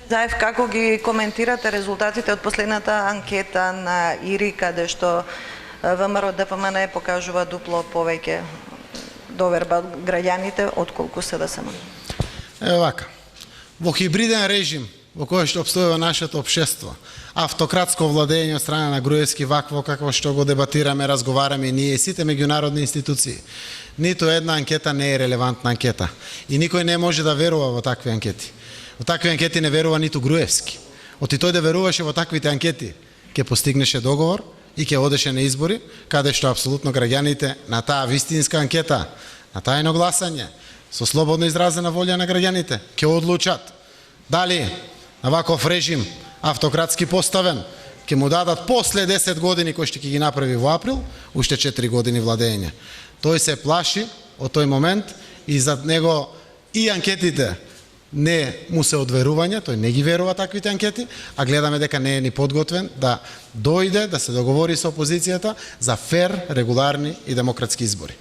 Заев, како ги коментирате резултатите од последната анкета на ИРИ, каде што ВМРО ДПМН покажува дупло повеќе доверба од граѓаните отколку СДСМ? Ево вака. Во хибриден режим во кој што обстојува нашето општество, автократско владење од страна на Груевски, вакво како што го дебатираме, разговараме ние и сите меѓународни институции, ниту една анкета не е релевантна анкета. И никој не може да верува во такви анкети. Во такви анкети не верува ниту Груевски. Оти тој да веруваше во таквите анкети, ќе постигнеше договор и ќе одеше на избори, каде што апсолутно граѓаните на таа вистинска анкета, на тајно гласање, со слободно изразена волја на граѓаните, ќе одлучат дали на ваков режим автократски поставен ќе му дадат после 10 години кои што ќе ги направи во април, уште 4 години владење. Тој се плаши од тој момент и за него и анкетите не му се одверување, тој не ги верува таквите анкети, а гледаме дека не е ни подготвен да дојде, да се договори со опозицијата за фер, регуларни и демократски избори.